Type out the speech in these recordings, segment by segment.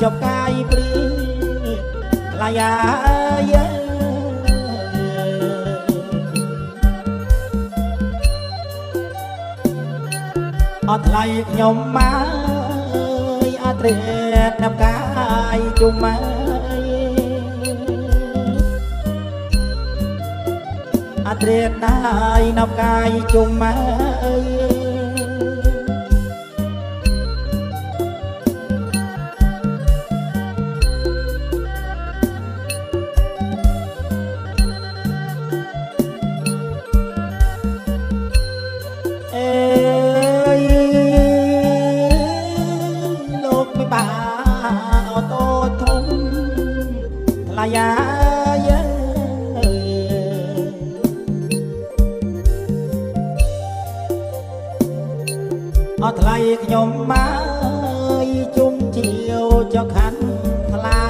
จบกายปรีลายาเยอดไหลยมมาอาเตรดนับกายจุมมาอาเตรดได้นับกายจุมมายาเยเอาทลายขยมมาจุ่มเจียวเจ้าขันทลา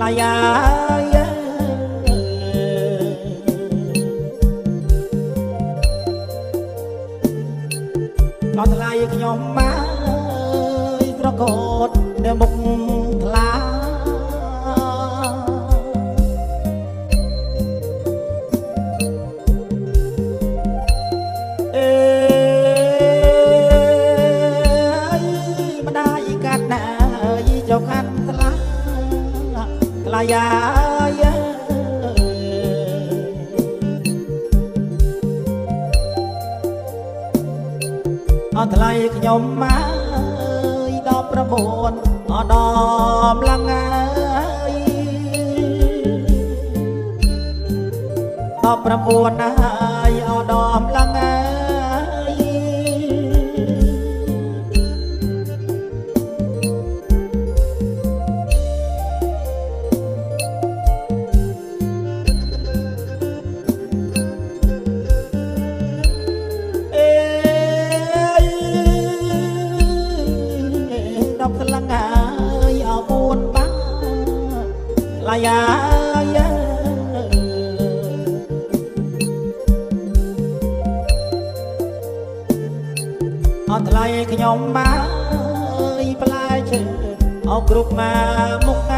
ลายาเยเราทลายขยมมาตระโกดเดือมุกทลามาได้กัดหน้าเจ้าขันทลาลายาเยเอาทลายขยมมาดอกประมวลเอาดอมลังไงดอกประมวลนายเอาดอมลังไงลายาเยเอาทลายขยมมาปลายเชือเอากรุบมามุกง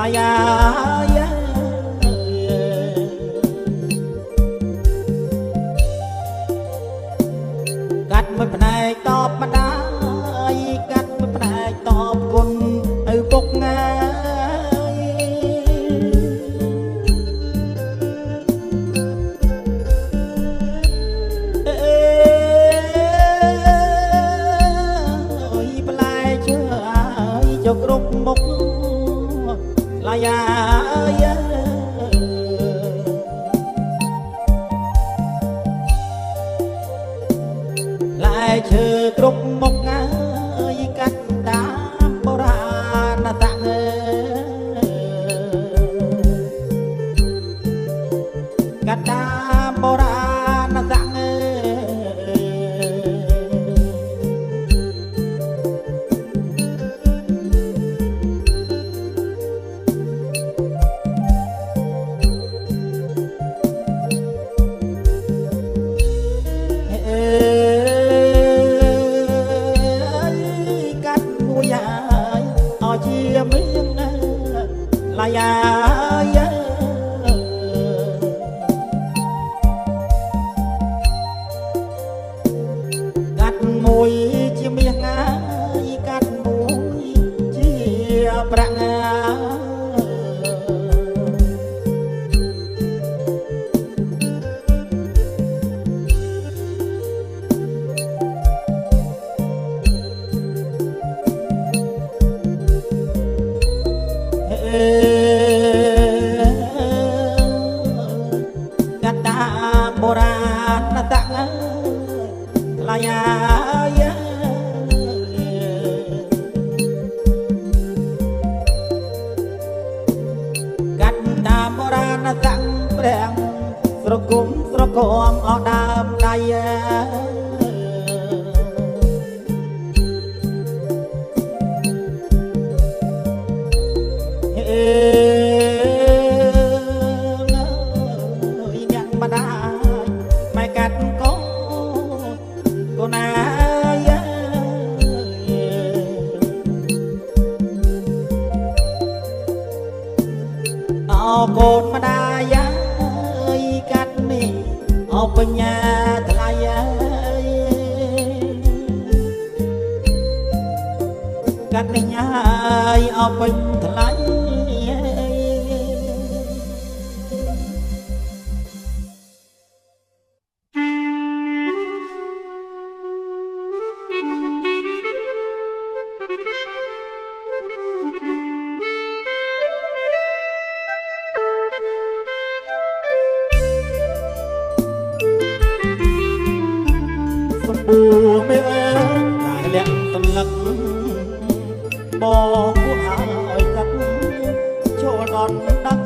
ลายาเยกัดไม่ปนายตอบมาได้กัดไม่ปนายตอบคนปกงปลายเชื่อจกรุกมุกลายาเยลายเชื่อกรุบมกงายกัดตามโบราณตังกัดตามโบราณตังลายาเยกัดมวยเจียมยังไงกัดมวยเจียประงา ล តាំងព្រះស្រគុំស្រគំអស់ដើមដៃអ្នកម្ដាយមិនកាត់កូនណាកូនម្ដាយកាត់នេះអបញ្ញាថ្លៃកាត់នេះហើយអបញថ្លៃមេលាក់តលឹកបងពួកហើយកាត់ចូលដល់ដាក់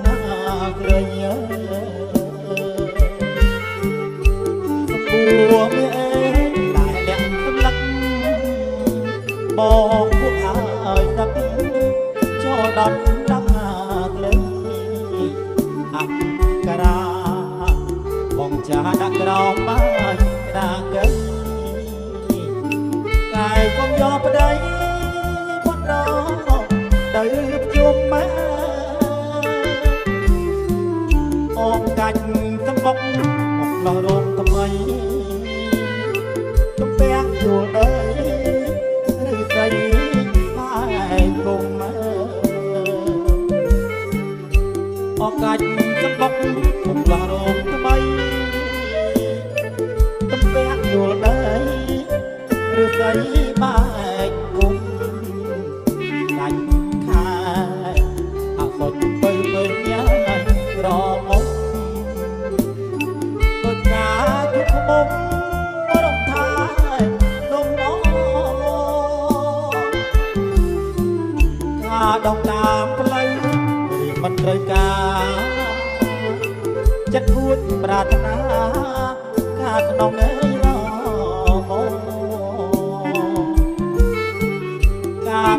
ក្រៃពួកមេលាក់តលឹកបងពួកហើយកាត់ចូលដល់ដាក់ក្រៃអក្ការៈបងចាដាក់ក្រោមបាយដាក់កែកាយកុំយកប្តីមកដល់ទៅជុំមកអងកាច់សំបុកមកដល់រោងថ្មីទំពាំងជួលដីឬស្រីហើយគុំអងកាច់សំបុកមកដល់រោងថ្មីទំពាំងជួលដីឬស្រីបែកគុំដាច់ខាយអសុទ្ធទៅពេញញ៉ាយរមុំដូចការជុកមុំរំថាយនំអការដងតាមផ្លូវរីមិនត្រូវការចិត្តគួចប្រាថ្នាការក្នុងអើយរមុំ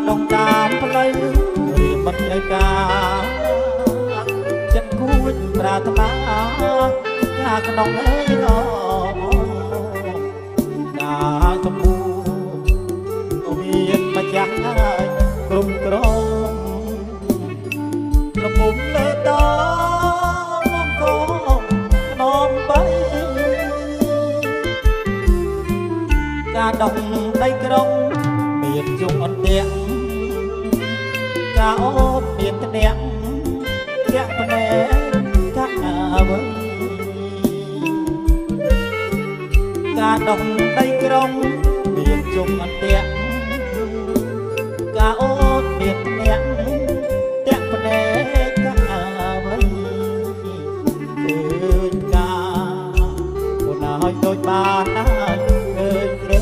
ដងតាមផ្លូវរៀបមិនត្រូវការចិត្តគួចប្រាថ្នាការក្នុងអើយឡការសម្បូរមានម្ចាស់ហើយគ្រប់គ្រងប្រមុំលើដល់មកកងនំបីការដងដីក្រុងមានជុំអន្ទាក់ការអូបមានត្រាក់តាក់ភ្នែកកាក់អ្វីការដុំដីក្រុងមានជុំអន្ទាក់ការអូបមានត្រាក់តាក់ភ្នែកកាក់អ្វីឃើញការខ្លួនហើយដូចបានហើយឃើញព្រៃ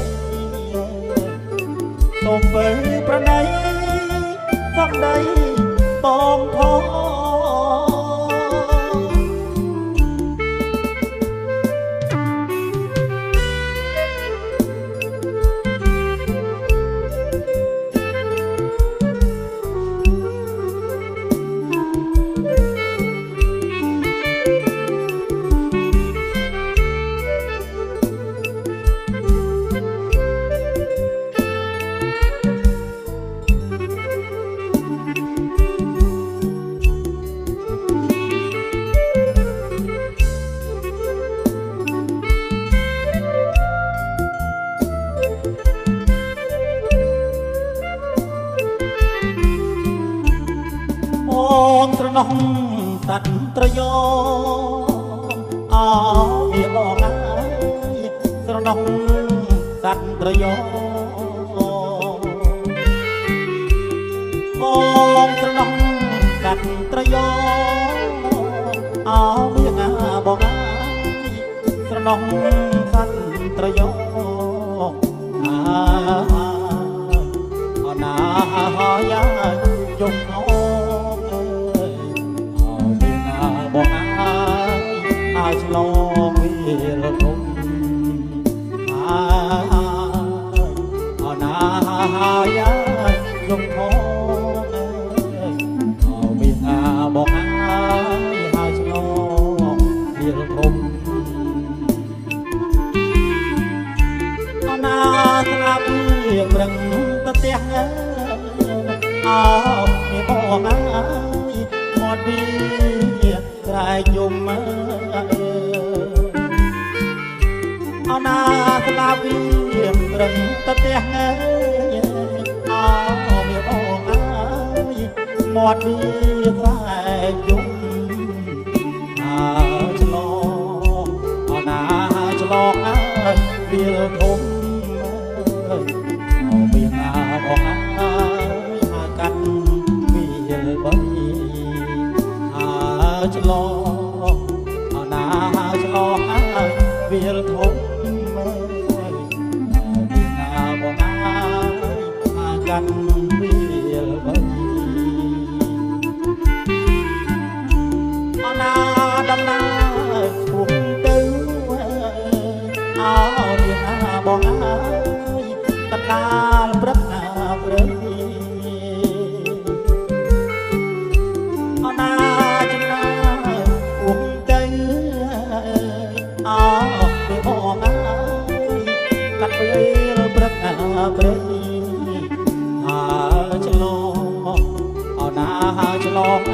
សូមពេលប្រណីសំដីបងផងត្រណោះសัตว์ត្រយោអោវាបងអើយត្រណោះសัตว์ត្រយោបងត្រណោះសัตว์ត្រយោអោវាបងអើយត្រណោះសัตว์ត្រយោអណាហើយយំអបងអើ យំថងមានបងហើយឆ្លងវាលធំអណាស្លាប់វាប្រឹងទៅផ្ទះអោមានបងហើយមាត់វាក្រែងយំអណាស្លាប់វាប្រឹងទៅផ្ទះអោមានបងហើយមាត់វាក្រែងយំឆ្លងអណាឆ្លងវាលធំមានបងហើយកាត់វាលបីឆ្លងអណាឆ្លងវាលធំមានបងហើយកាត់វាលបីអណាដំណើរឈប់ទៅអោមានបងហើយកតាលព្រឹកព្រឹកអណាចំណាអ៊ុំទៅអោមានបងហើយកាត់ពេលព្រឹកព្រឹកឆ្លងអណាឆ្លង